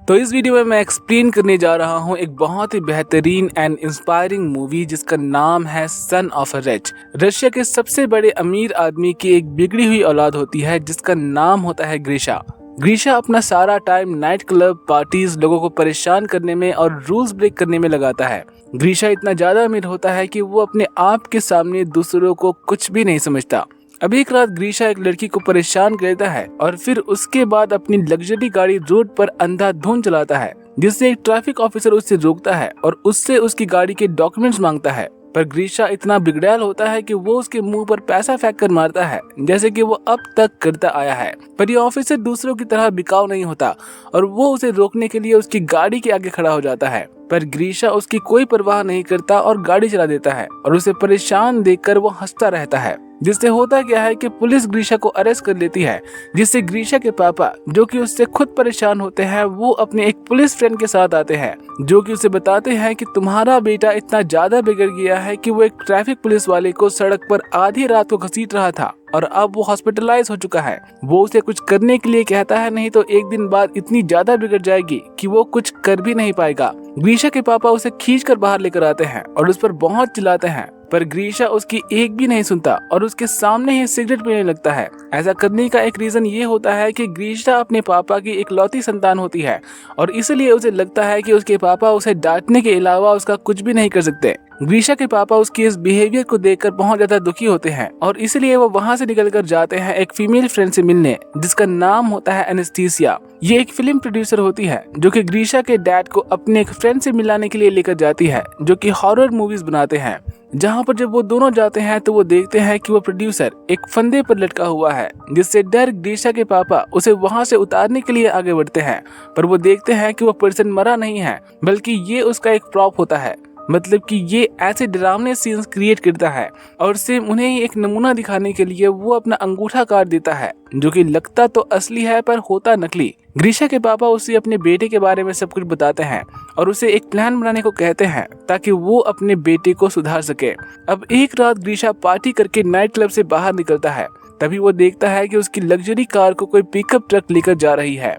तो इस वीडियो में मैं एक्सप्लेन करने जा रहा हूँ एक बहुत ही बेहतरीन एंड इंस्पायरिंग मूवी जिसका नाम है son of a rich. Russia के सबसे बड़े अमीर आदमी की एक बिगड़ी हुई औलाद होती है जिसका नाम होता है ग्रीशा। ग्रीशा अपना सारा टाइम नाइट क्लब पार्टीज लोगों को परेशान करने में और रूल्स ब्रेक करने में लगाता है। ग्रीशा इतना ज्यादा अमीर होता है कि वो अपने आप के सामने दूसरों को कुछ भी नहीं समझता। अब एक रात ग्रीशा एक लड़की को परेशान करता है और फिर उसके बाद अपनी लग्जरी गाड़ी रोड पर अंधाधुंध चलाता है, जिससे एक ट्रैफिक ऑफिसर उससे रोकता है और उससे उसकी गाड़ी के डॉक्यूमेंट्स मांगता है। पर ग्रीशा इतना बिगड़ैल होता है कि वो उसके मुंह पर पैसा फेंक कर मारता है, जैसे कि वो अब तक करता आया है। पर ये ऑफिसर दूसरों की तरह बिकाऊ नहीं होता और वो उसे रोकने के लिए उसकी गाड़ी के आगे खड़ा हो जाता है। पर ग्रीशा उसकी कोई परवाह नहीं करता और गाड़ी चला देता है और उसे परेशान देखकर वो हंसता रहता है। जिससे होता क्या है कि पुलिस ग्रीशा को अरेस्ट कर लेती है, जिससे ग्रीशा के पापा जो कि उससे खुद परेशान होते हैं वो अपने एक पुलिस फ्रेंड के साथ आते हैं, जो कि उसे बताते हैं कि तुम्हारा बेटा इतना ज्यादा बिगड़ गया है कि वो एक ट्रैफिक पुलिस वाले को सड़क पर आधी रात को घसीट रहा था और अब वो हॉस्पिटलाइज हो चुका है। वो उसे कुछ करने के लिए कहता है, नहीं तो एक दिन बाद इतनी ज्यादा बिगड़ जाएगी कि वो कुछ कर भी नहीं पाएगा। ग्रीशा के पापा उसे खींचकर बाहर लेकर आते हैं और उस पर बहुत चिल्लाते हैं, पर ग्रीशा उसकी एक भी नहीं सुनता और उसके सामने ही सिगरेट पीने लगता है। ऐसा करने का एक रीजन ये होता है कि ग्रीशा अपने पापा की इकलौती संतान होती है और इसलिए उसे लगता है कि उसके पापा उसे डांटने के अलावा उसका कुछ भी नहीं कर सकते। ग्रीशा के पापा उसकी इस बिहेवियर को देखकर बहुत ज्यादा दुखी होते हैं और इसलिए वो वहाँ से निकलकर जाते हैं एक फीमेल फ्रेंड से मिलने, जिसका नाम होता है एनेस्थीसिया। ये एक फिल्म प्रोड्यूसर होती है जो कि ग्रीशा के डैड को अपने एक फ्रेंड से मिलाने के लिए लेकर जाती है, जो कि हॉरर मूवीज बनाते हैं। जहाँ पर जब वो दोनों जाते हैं तो वो देखते हैं कि वो प्रोड्यूसर एक फंदे पर लटका हुआ है, जिससे डर ग्रीशा के पापा उसे वहाँ से उतारने के लिए आगे बढ़ते हैं। पर वो देखते हैं कि वो पर्सन मरा नहीं है, बल्कि ये उसका एक प्रॉप होता है। मतलब कि ये ऐसे डरावने सीन्स क्रिएट करता है और सिर्फ उन्हें एक नमूना दिखाने के लिए वो अपना अंगूठा काट देता है, जो कि लगता तो असली है पर होता नकली। ग्रीशा के पापा उसे अपने बेटे के बारे में सब कुछ बताते हैं और उसे एक प्लान बनाने को कहते हैं ताकि वो अपने बेटे को सुधार सके। अब एक रात ग्रीशा पार्टी करके नाइट क्लब से बाहर निकलता है, तभी वो देखता है कि उसकी लग्जरी कार को कोई पिकअप ट्रक लेकर जा रही है।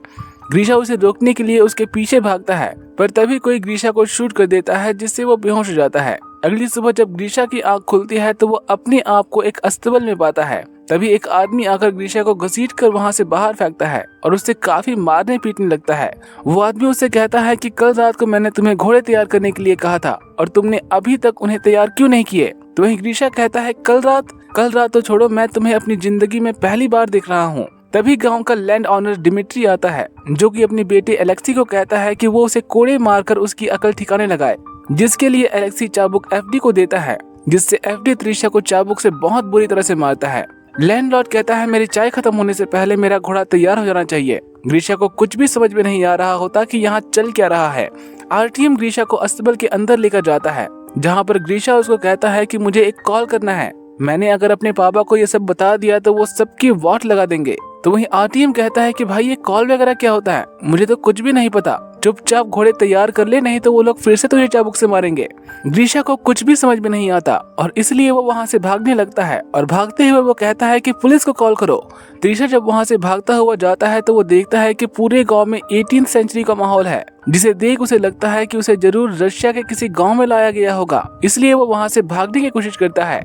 ग्रीशा उसे रोकने के लिए उसके पीछे भागता है, पर तभी कोई ग्रीशा को शूट कर देता है, जिससे वो बेहोश हो जाता है। अगली सुबह जब ग्रीशा की आंख खुलती है तो वो अपने आप को एक अस्तबल में पाता है। तभी एक आदमी आकर ग्रीशा को घसीट कर वहाँ से बाहर फेंकता है और उससे काफी मारने पीटने लगता है। वो आदमी उससे कहता है कि कल रात को मैंने तुम्हें घोड़े तैयार करने के लिए कहा था और तुमने अभी तक उन्हें तैयार क्यों नहीं किए। तो वहीं ग्रीशा कहता है, कल रात तो छोड़ो, मैं तुम्हें अपनी जिंदगी में पहली बार देख रहा हूँ। तभी गांव का लैंड ऑनर डिमिट्री आता है, जो कि अपने बेटे एलेक्सी को कहता है कि वो उसे कोड़े मारकर उसकी अकल ठिकाने लगाए, जिसके लिए एलेक्सी चाबुक एफडी को देता है, जिससे एफडी त्रिशा को चाबुक से बहुत बुरी तरह से मारता है। लैंडलॉर्ड कहता है, मेरी चाय खत्म होने से पहले मेरा घोड़ा तैयार हो जाना चाहिए। ग्रीशा को कुछ भी समझ में नहीं आ रहा होता कि यहाँ चल क्या रहा है। आरटीएम ग्रीशा को अस्तबल के अंदर लेकर जाता है, जहाँ पर ग्रीशा उसको कहता है कि मुझे एक कॉल करना है, मैंने अगर अपने पापा को ये सब बता दिया तो वो सबकी वाट लगा देंगे। तो वहीं आरटीएम कहता है कि भाई ये कॉल वगैरह क्या होता है, मुझे तो कुछ भी नहीं पता, चुपचाप घोड़े तैयार कर ले, नहीं तो वो लोग फिर से तुझे चाबुक से मारेंगे। ग्रीशा को कुछ भी समझ में नहीं आता और इसलिए वो वहाँ से भागने लगता है और भागते हुए वो कहता है कि पुलिस को कॉल करो। त्रिशा जब वहाँ से भागता हुआ जाता है तो वो देखता है कि पूरे गांव में 18th सेंचुरी का माहौल है, जिसे देख उसे लगता है कि उसे जरूर रशिया के किसी गांव में लाया गया होगा। इसलिए वो वहाँ से भागने की कोशिश करता है,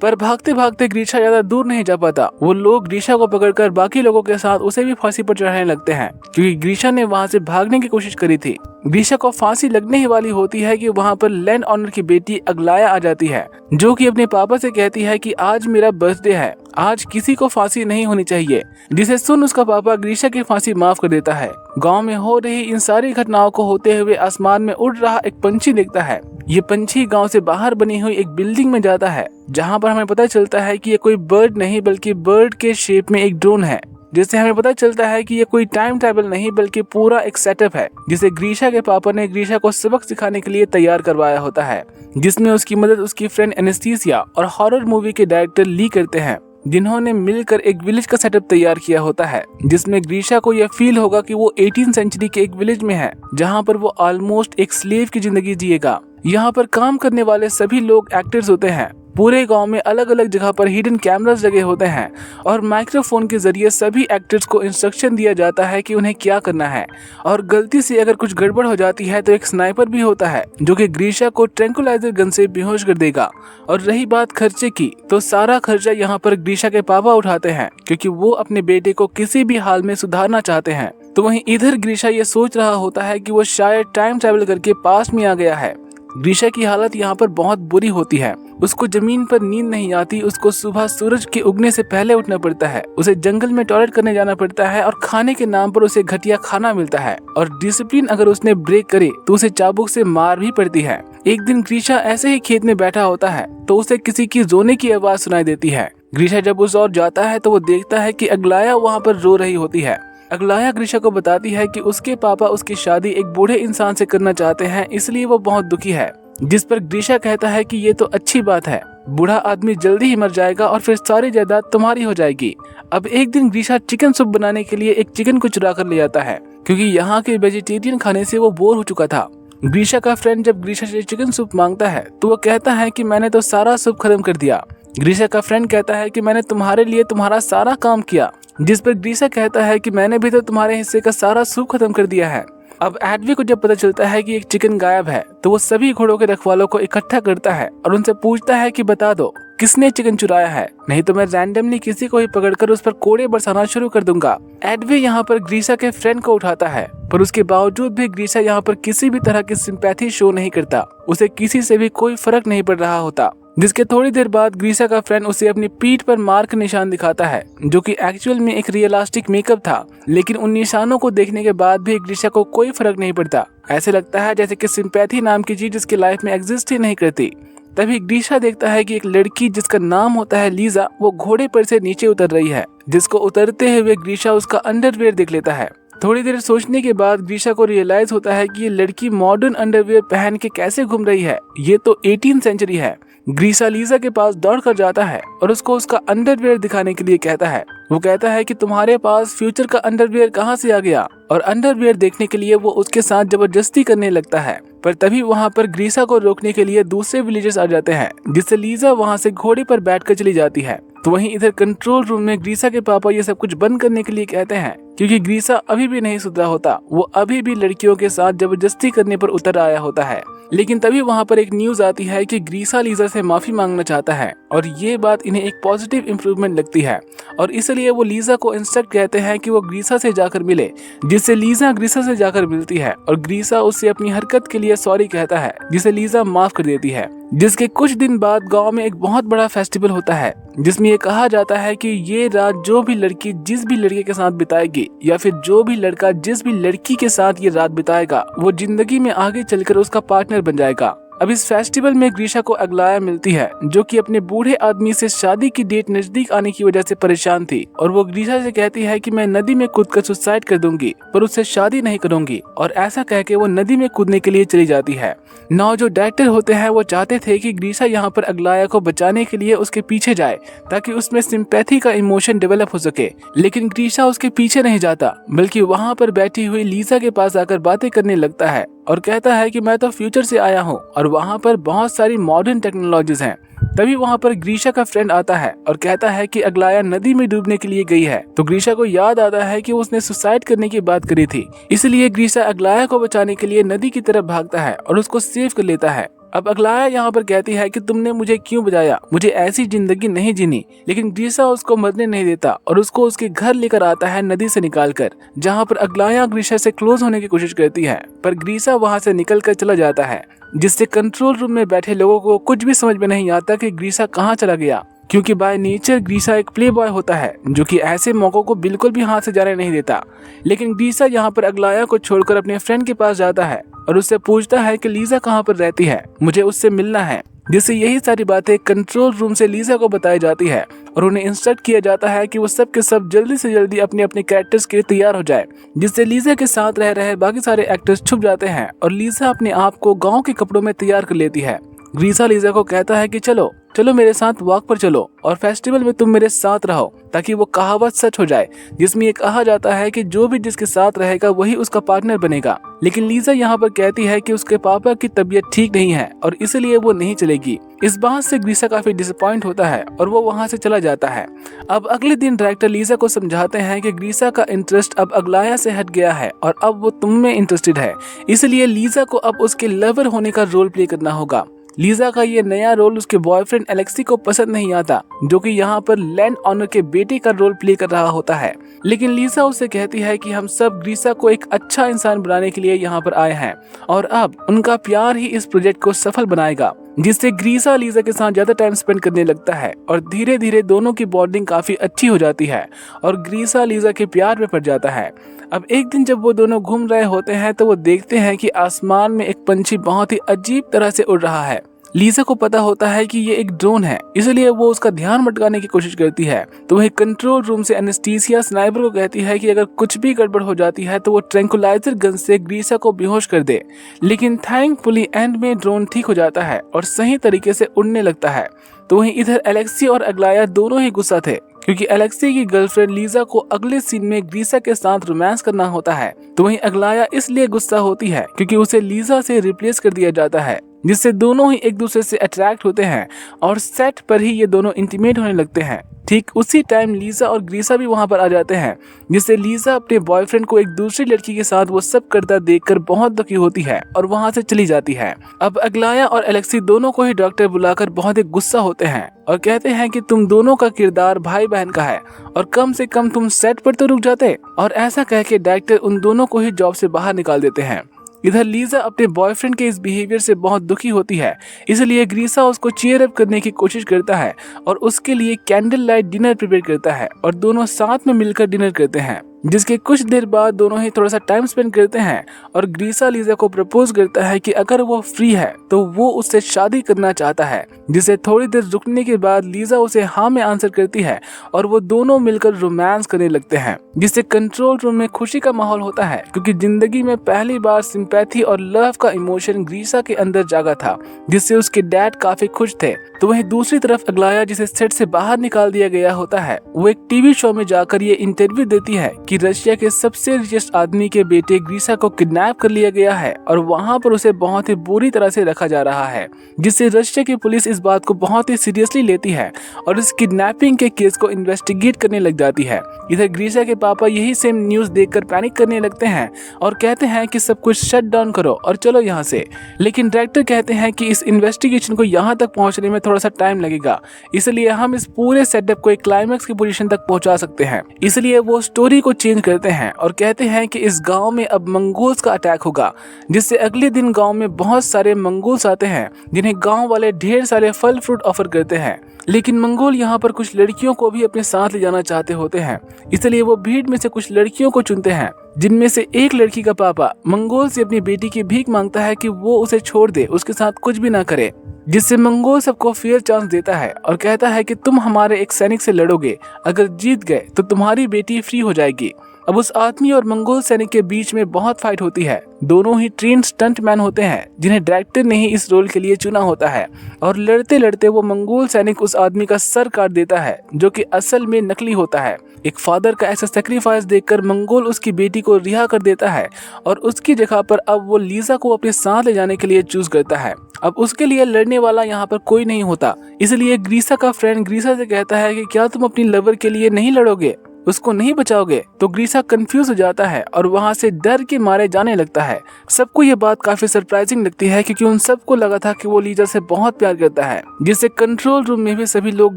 पर भागते भागते ग्रीशा ज्यादा दूर नहीं जा पाता। वो लोग ग्रीशा को पकड़कर बाकी लोगों के साथ उसे भी फांसी पर चढ़ाने लगते हैं, क्योंकि ग्रीशा ने वहाँ से भागने की कोशिश करी थी। ग्रीशा को फांसी लगने ही वाली होती है कि वहाँ पर लैंड ऑनर की बेटी अगलाया आ जाती है, जो कि अपने पापा से कहती है कि आज मेरा बर्थडे है, आज किसी को फांसी नहीं होनी चाहिए, जिसे सुन उसका पापा ग्रीशा की फांसी माफ कर देता है। गांव में हो रही इन सारी घटनाओं को होते हुए आसमान में उड़ रहा एक पंछी देखता है। ये पंछी गांव से बाहर बनी हुई एक बिल्डिंग में जाता है, जहां पर हमें पता चलता है कि ये कोई बर्ड नहीं बल्कि बर्ड के शेप में एक ड्रोन है, जिससे हमें पता चलता है कि ये कोई टाइम ट्रैवल नहीं बल्कि पूरा एक सेटअप है, जिसे ग्रीशा के पापा ने ग्रीशा को सबक सिखाने के लिए तैयार करवाया होता है, जिसमें उसकी मदद उसकी फ्रेंड एनेस्थीसिया और हॉरर मूवी के डायरेक्टर ली करते हैं, जिन्होंने मिलकर एक विलेज का सेटअप तैयार किया होता है, जिसमें ग्रीशा को यह फील होगा कि वो 18th सेंचुरी के एक विलेज में है, जहां पर वो ऑलमोस्ट एक स्लेव की जिंदगी जिएगा। यहाँ पर काम करने वाले सभी लोग एक्टर्स होते हैं। पूरे गांव में अलग अलग जगह पर हिडन कैमरास लगे होते हैं और माइक्रोफोन के जरिए सभी एक्टर्स को इंस्ट्रक्शन दिया जाता है कि उन्हें क्या करना है। और गलती से अगर कुछ गड़बड़ हो जाती है तो एक स्नाइपर भी होता है जो कि ग्रीशा को ट्रैंकुलाइजर गन से बेहोश कर देगा। और रही बात खर्चे की, तो सारा खर्चा यहाँ पर ग्रीशा के पापा उठाते हैं क्योंकि वो अपने बेटे को किसी भी हाल में सुधारना चाहते हैं। तो वहीं इधर ग्रीशा ये सोच रहा होता है कि वो शायद टाइम ट्रैवल करके पास्ट में आ गया है। ग्रीशा की हालत यहाँ पर बहुत बुरी होती है। उसको जमीन पर नींद नहीं आती, उसको सुबह सूरज के उगने से पहले उठना पड़ता है, उसे जंगल में टॉयलेट करने जाना पड़ता है और खाने के नाम पर उसे घटिया खाना मिलता है और डिसिप्लिन अगर उसने ब्रेक करे तो उसे चाबुक से मार भी पड़ती है। एक दिन ग्रीशा ऐसे ही खेत में बैठा होता है तो उसे किसी की रोने की आवाज सुनाई देती है। ग्रीशा जब उस ओर जाता है तो वो देखता है कि अगलाया वहाँ पर रो रही होती है। अगलाया ग्रीशा को बताती है कि उसके पापा उसकी शादी एक बूढ़े इंसान से करना चाहते हैं, इसलिए वो बहुत दुखी है। जिस पर ग्रीशा कहता है कि ये तो अच्छी बात है, बूढ़ा आदमी जल्दी ही मर जाएगा और फिर सारी जायदाद तुम्हारी हो जाएगी। अब एक दिन ग्रीशा चिकन सूप बनाने के लिए एक चिकन को चुरा कर ले आता है क्योंकि यहाँ के वेजिटेरियन खाने से वो बोर हो चुका था। ग्रीशा का फ्रेंड जब ग्रीशा से चिकन सूप मांगता है तो वो कहता है कि मैंने तो सारा सूप खत्म कर दिया। ग्रीशा का फ्रेंड कहता है कि मैंने तुम्हारे लिए तुम्हारा सारा काम किया, जिस पर ग्रीशा कहता है कि मैंने भी तो तुम्हारे हिस्से का सारा सूप खत्म कर दिया है। अब एडवी को जब पता चलता है कि एक चिकन गायब है तो वो सभी घोड़ों के रखवालों को इकट्ठा करता है और उनसे पूछता है कि बता दो किसने चिकन चुराया है, नहीं तो मैं रैंडमली किसी को ही पकड़कर उस पर कोड़े बरसाना शुरू कर दूंगा। एडवी यहाँ पर ग्रीशा के फ्रेंड को उठाता है पर उसके बावजूद भी ग्रीशा यहाँ पर किसी भी तरह की सिंपैथी शो नहीं करता, उसे किसी से भी कोई फर्क नहीं पड़ रहा होता। जिसके थोड़ी देर बाद ग्रीशा का फ्रेंड उसे अपनी पीठ पर मार्क निशान दिखाता है जो कि एक्चुअल में एक रियलिस्टिक मेकअप था, लेकिन उन निशानों को देखने के बाद भी ग्रीशा को कोई फर्क नहीं पड़ता। ऐसे लगता है जैसे कि सिंपैथी नाम की चीज इसकी लाइफ में एग्जिस्ट ही नहीं करती। तभी ग्रीशा देखता है कि एक लड़की जिसका नाम होता है लीजा वो घोड़े पर से नीचे उतर रही है, जिसको उतरते हुए ग्रीशा उसका अंडरवियर देख लेता है। थोड़ी देर सोचने के बाद ग्रीशा को रियलाइज होता है कि ये लड़की मॉडर्न अंडरवियर पहन के कैसे घूम रही है, ये तो 18th सेंचुरी है। ग्रीशा लीजा के पास दौड़ कर जाता है और उसको उसका अंडरवियर दिखाने के लिए कहता है। वो कहता है कि तुम्हारे पास फ्यूचर का अंडरवियर कहाँ से आ गया, और अंडरवियर देखने के लिए वो उसके साथ जबरदस्ती करने लगता है। पर तभी वहाँ पर ग्रीशा को रोकने के लिए दूसरे विलेजर्स आ जाते हैं, जिससे लीजा वहाँ से घोड़े पर बैठकर चली जाती है। तो वहीं इधर कंट्रोल रूम में ग्रीशा के पापा ये सब कुछ बंद करने के लिए कहते हैं क्योंकि ग्रीशा अभी भी नहीं सुधरा होता, वो अभी भी लड़कियों के साथ जबरदस्ती करने पर उतर आया होता है। लेकिन तभी वहाँ पर एक न्यूज आती है कि ग्रीशा लीजा से माफी मांगना चाहता है और ये बात इन्हें एक पॉजिटिव इंप्रूवमेंट लगती है और इसलिए वो लीजा को इंस्ट्रक्ट कहते हैं कि वो ग्रीशा से जाकर मिले, जिससे लीजा ग्रीशा से जाकर मिलती है और ग्रीशा उससे अपनी हरकत के लिए सॉरी कहता है, जिसे लीजा माफ कर देती है। जिसके कुछ दिन बाद गांव में एक बहुत बड़ा फेस्टिवल होता है जिसमें ये कहा जाता है कि ये रात जो भी लड़की जिस भी लड़के के साथ बिताएगी या फिर जो भी लड़का जिस भी लड़की के साथ ये रात बिताएगा वो जिंदगी में आगे चलकर उसका पार्टनर बन जाएगा। अब इस फेस्टिवल में ग्रीशा को अगलाया मिलती है जो कि अपने बूढ़े आदमी से शादी की डेट नजदीक आने की वजह से परेशान थी और वो ग्रीशा से कहती है कि मैं नदी में कूदकर सुसाइड कर दूंगी पर उससे शादी नहीं करूंगी, और ऐसा कह के वो नदी में कूदने के लिए चली जाती है। नौ जो डायरेक्टर होते हैं वो चाहते थे कि ग्रीशा यहाँ पर अगलाया को बचाने के लिए उसके पीछे जाए ताकि उसमें सिंपैथी का इमोशन डेवलप हो सके, लेकिन ग्रीशा उसके पीछे नहीं जाता बल्कि वहाँ पर बैठी हुई लीजा के पास आकर बातें करने लगता है और कहता है कि मैं तो फ्यूचर से आया हूँ और वहाँ पर बहुत सारी मॉडर्न टेक्नोलॉजीज हैं। तभी वहाँ पर ग्रीशा का फ्रेंड आता है और कहता है कि अगलाया नदी में डूबने के लिए गई है। तो ग्रीशा को याद आता है कि उसने सुसाइड करने की बात करी थी, इसलिए ग्रीशा अगलाया को बचाने के लिए नदी की तरफ भागता है और उसको सेव कर लेता है। अब अगलाया यहाँ पर कहती है कि तुमने मुझे क्यों बचाया, मुझे ऐसी जिंदगी नहीं जीनी, लेकिन ग्रीशा उसको मरने नहीं देता और उसको उसके घर लेकर आता है नदी से निकालकर, जहाँ पर अगलाया ग्रीशा से क्लोज होने की कोशिश करती है पर ग्रीशा वहाँ से निकल कर चला जाता है, जिससे कंट्रोल रूम में बैठे लोगों को कुछ भी समझ में नहीं आता कि ग्रीशा कहाँ चला गया, क्योंकि बाय नेचर ग्रीशा एक प्ले बॉय होता है जो कि ऐसे मौकों को बिल्कुल भी हाथ से जाने नहीं देता। लेकिन ग्रीशा यहाँ पर अगलाया को छोड़कर अपने फ्रेंड के पास जाता है और उससे पूछता है कि लीजा कहाँ पर रहती है, मुझे उससे मिलना है, जिससे यही सारी बातें कंट्रोल रूम से लीजा को बताई जाती है और उन्हें इंस्ट्रक्ट किया जाता है कि वो सब के सब जल्दी से जल्दी अपने अपने कैरेक्टर्स के लिए तैयार हो जाए, जिससे लीजा के साथ रह रहे बाकी सारे एक्टर्स छुप जाते हैं और लीजा अपने आप को गाँव के कपड़ों में तैयार कर लेती है। ग्रीशा लीजा को कहता है कि चलो चलो मेरे साथ वॉक पर चलो और फेस्टिवल में तुम मेरे साथ रहो, ताकि वो कहावत सच हो जाए जिसमें ये कहा जाता है कि जो भी जिसके साथ रहेगा वही उसका पार्टनर बनेगा। लेकिन लीजा यहाँ पर कहती है कि उसके पापा की तबीयत ठीक नहीं है और इसलिए वो नहीं चलेगी। इस बात से ग्रीसा काफी डिसअपॉइंट होता है और वो वहाँ से चला जाता है। अब अगले दिन डायरेक्टर लीजा को समझाते हैं कि ग्रीसा का इंटरेस्ट अब अगलाया से हट गया है और अब वो तुम में इंटरेस्टेड है, इसलिए लीजा को अब उसके लवर होने का रोल प्ले करना होगा। लीजा का ये नया रोल उसके बॉयफ्रेंड एलेक्सी को पसंद नहीं आता, जो कि यहाँ पर लैंड ऑनर के बेटे का रोल प्ले कर रहा होता है। लेकिन लीजा उसे कहती है कि हम सब ग्रीसा को एक अच्छा इंसान बनाने के लिए यहाँ पर आए हैं और अब उनका प्यार ही इस प्रोजेक्ट को सफल बनाएगा, जिससे ग्रीसा लीजा के साथ ज्यादा टाइम स्पेंड करने लगता है और धीरे धीरे दोनों की बॉन्डिंग काफी अच्छी हो जाती है और ग्रीसा लीजा के प्यार में पड़ जाता है। अब एक दिन जब वो दोनों घूम रहे होते हैं तो वो देखते हैं कि आसमान में एक पंछी बहुत ही अजीब तरह से उड़ रहा है। लीजा को पता होता है कि ये एक ड्रोन है, इसलिए वो उसका ध्यान भटकाने की कोशिश करती है। तो वही कंट्रोल रूम से एनेस्थीसिया स्नाइपर को कहती है कि अगर कुछ भी गड़बड़ हो जाती है तो वो ट्रैंकुलाइजर गन से ग्रीसा को बेहोश कर दे। लेकिन थैंकफुली एंड में ड्रोन ठीक हो जाता है और सही तरीके से उड़ने लगता है। तो वहीं इधर एलेक्सी और अगलाया दोनों ही गुस्सा थे, क्योंकि एलेक्सी की गर्लफ्रेंड लीजा को अगले सीन में ग्रीसा के साथ रोमांस करना होता है। तो वहीं अगलाया इसलिए गुस्सा होती है क्योंकि उसे लीजा से रिप्लेस कर दिया जाता है, जिससे दोनों ही एक दूसरे से अट्रैक्ट होते हैं और सेट पर ही ये दोनों इंटीमेट होने लगते हैं। ठीक उसी टाइम लीजा और ग्रीसा भी वहां पर आ जाते हैं, जिससे लीजा अपने बॉयफ्रेंड को एक दूसरी लड़की के साथ वो सब करता देखकर बहुत दुखी होती है और वहां से चली जाती है। अब अगलाया और एलेक्सी दोनों को ही डॉक्टर बुलाकर बहुत ही गुस्सा होते हैं और कहते हैं कि तुम दोनों का किरदार भाई बहन का है और कम से कम तुम सेट पर तो रुक जाते, और ऐसा कह के डायरेक्टर उन दोनों को ही जॉब से बाहर निकाल देते हैं। इधर लीजा अपने बॉयफ्रेंड के इस बिहेवियर से बहुत दुखी होती है, इसलिए ग्रीसा उसको चीयर अप करने की कोशिश करता है और उसके लिए कैंडल लाइट डिनर प्रिपेयर करता है और दोनों साथ में मिलकर डिनर करते हैं, जिसके कुछ देर बाद दोनों ही थोड़ा सा टाइम स्पेंड करते हैं और ग्रीसा लीजा को प्रपोज करता है कि अगर वो फ्री है तो वो उससे शादी करना चाहता है, जिसे थोड़ी देर रुकने के बाद लीजा उसे हाँ में आंसर करती है और वो दोनों मिलकर रोमांस करने लगते हैं, जिससे कंट्रोल रूम में खुशी का माहौल होता है, क्योंकि जिंदगी में पहली बार सिंपैथी और लव का इमोशन ग्रीसा के अंदर जागा था, जिससे उसके डैड काफी खुश थे। तो वहीं दूसरी तरफ अगलाया, जिसे सेट से बाहर निकाल दिया गया होता है, वो एक टीवी शो में जाकर ये इंटरव्यू देती है कि रशिया के सबसे रिचेस्ट आदमी के बेटे ग्रीसा को किडनैप कर लिया गया है और वहां पर उसे बहुत ही बुरी तरह से रखा जा रहा है, जिससे रशिया की पुलिस इस बात को बहुत ही सीरियसली लेती है और इस किडनैपिंग के केस को इन्वेस्टिगेट करने लग जाती है। इधर ग्रीसा के पापा यही सेम न्यूज देखकर पैनिक करने लगते हैं और कहते हैं कि सब कुछ शट डाउन करो और चलो यहाँ से। लेकिन डायरेक्टर कहते हैं कि इस इन्वेस्टिगेशन को यहाँ तक पहुँचने में थोड़ा सा टाइम लगेगा, इसलिए हम इस पूरे सेटअप को एक क्लाइमैक्स की पोजीशन तक पहुँचा सकते हैं। इसलिए वो स्टोरी को चेंज करते हैं और कहते हैं कि इस गांव में अब मंगोल्स का अटैक होगा, जिससे अगले दिन गांव में बहुत सारे मंगोल्स आते हैं, जिन्हें गांव वाले ढेर सारे फल फ्रूट ऑफर करते हैं। लेकिन मंगोल यहाँ पर कुछ लड़कियों को भी अपने साथ ले जाना चाहते होते हैं, इसलिए वो भीड़ में से कुछ लड़कियों को चुनते हैं, जिनमें से एक लड़की का पापा मंगोल से अपनी बेटी की भीख मांगता है कि वो उसे छोड़ दे, उसके साथ कुछ भी ना करे, जिससे मंगोल सबको फेयर चांस देता है और कहता है कि तुम हमारे एक सैनिक से लड़ोगे, अगर जीत गए तो तुम्हारी बेटी फ्री हो जाएगी। अब उस आदमी और मंगोल सैनिक के बीच में बहुत फाइट होती है। दोनों ही ट्रेन स्टंट मैन होते हैं, जिन्हें डायरेक्टर ने ही इस रोल के लिए चुना होता है, और लड़ते लड़ते वो मंगोल सैनिक उस आदमी का सर काट देता है, जो कि असल में नकली होता है। एक फादर का ऐसा सेक्रीफाइस देखकर मंगोल उसकी बेटी को रिहा कर देता है और उसकी जगह पर अब वो लीजा को अपने साथ ले जाने के लिए चूज करता है। अब उसके लिए लड़ने वाला यहाँ पर कोई नहीं होता, इसलिए ग्रीसा का फ्रेंड ग्रीसा से कहता है कि क्या तुम अपनी लवर के लिए नहीं लड़ोगे, उसको नहीं बचाओगे? तो ग्रीसा कंफ्यूज हो जाता है और वहाँ से डर के मारे जाने लगता है। सबको ये बात काफी सरप्राइजिंग लगती है, क्योंकि उन सबको लगा था कि वो लीजा से बहुत प्यार करता है, जिससे कंट्रोल रूम में भी सभी लोग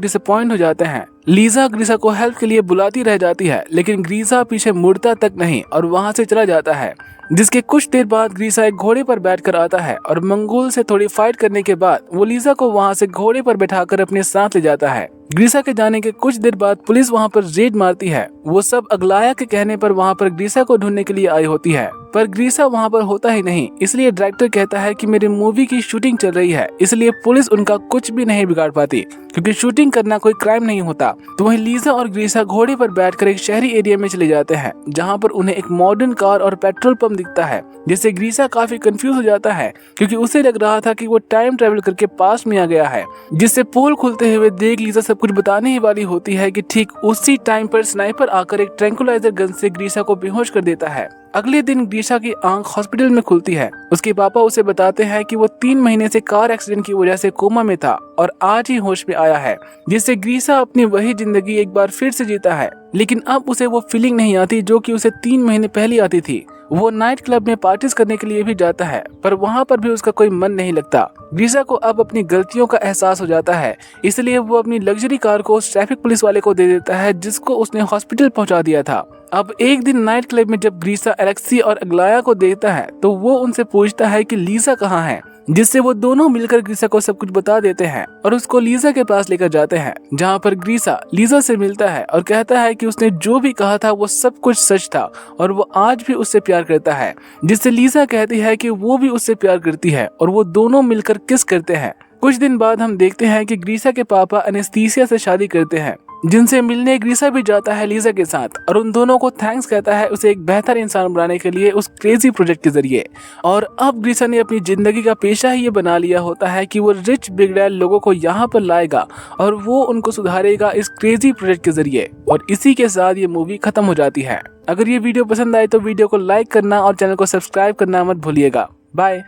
डिसअपॉइंट हो जाते हैं। लीजा ग्रीसा को हेल्प के लिए बुलाती रह जाती है, लेकिन ग्रीसा पीछे मुड़ता तक नहीं और वहाँ से चला जाता है, जिसके कुछ देर बाद ग्रीसा एक घोड़े पर बैठकर आता है और मंगोल से थोड़ी फाइट करने के बाद वो लीजा को वहाँ से घोड़े पर बैठाकर अपने साथ ले जाता है। ग्रीसा के जाने के कुछ देर बाद पुलिस वहाँ पर रेड मारती है। वो सब अगलाया के कहने पर वहाँ पर ग्रीसा को ढूंढने के लिए आई होती है, पर ग्रीसा वहाँ पर होता ही नहीं। इसलिए डायरेक्टर कहता है कि मेरी मूवी की शूटिंग चल रही है, इसलिए पुलिस उनका कुछ भी नहीं बिगाड़ पाती, क्योंकि शूटिंग करना कोई क्राइम नहीं होता। था। तो वहीं लीजा और ग्रीसा घोड़े पर बैठकर एक शहरी एरिया में चले जाते हैं, जहाँ पर उन्हें एक मॉडर्न कार और पेट्रोल पंप दिखता है, जिससे ग्रीसा काफी कंफ्यूज हो जाता है क्योंकि उसे लग रहा था कि वो टाइम ट्रेवल करके पास में आ गया है। जिससे पोल खुलते हुए देख लीजा सब कुछ बताने ही वाली होती है कि ठीक उसी टाइम पर स्नाइपर आकर एक ट्रैंकुलाइजर गन से ग्रीसा को बेहोश कर देता है। अगले दिन ग्रीसा की आंख हॉस्पिटल में खुलती है। उसके पापा उसे बताते हैं कि वो 3 महीने से कार एक्सीडेंट की वजह से कोमा में था और आज ही होश में आया है, जिससे ग्रीसा अपनी वही जिंदगी एक बार फिर से जीता है। लेकिन अब उसे वो फीलिंग नहीं आती जो कि उसे 3 महीने पहले आती थी। वो नाइट क्लब में पार्टीज करने के लिए भी जाता है, पर वहाँ पर भी उसका कोई मन नहीं लगता। ग्रीसा को अब अपनी गलतियों का एहसास हो जाता है, इसलिए वो अपनी लग्जरी कार को उस ट्रैफिक पुलिस वाले को दे देता है जिसको उसने हॉस्पिटल पहुंचा दिया था। अब एक दिन नाइट क्लब में जब ग्रीसा एलेक्सी और अग्लाया को देखता है तो वो उनसे पूछता है कि लीजा कहाँ है, जिससे वो दोनों मिलकर ग्रीसा को सब कुछ बता देते हैं और उसको लीजा के पास लेकर जाते हैं, जहाँ पर ग्रीसा लीजा से मिलता है और कहता है कि उसने जो भी कहा था वो सब कुछ सच था और वो आज भी उससे प्यार करता है। जिससे लीजा कहती है कि वो भी उससे प्यार करती है और वो दोनों मिलकर किस करते हैं। कुछ दिन बाद हम देखते हैं कि ग्रीसा के पापा एनेस्थीसिया से शादी करते हैं, जिनसे मिलने ग्रीसा भी जाता है लीजा के साथ और उन दोनों को थैंक्स कहता है उसे एक बेहतर इंसान बनाने के लिए उस क्रेजी प्रोजेक्ट के जरिए। और अब ग्रीसा ने अपनी जिंदगी का पेशा ही ये बना लिया होता है कि वो रिच बिगड़ैल लोगों को यहाँ पर लाएगा और वो उनको सुधारेगा इस क्रेजी प्रोजेक्ट के जरिए। और इसी के साथ ये मूवी खत्म हो जाती है। अगर ये वीडियो पसंद आए तो वीडियो को लाइक करना और चैनल को सब्सक्राइब करना मत भूलिएगा। बाय।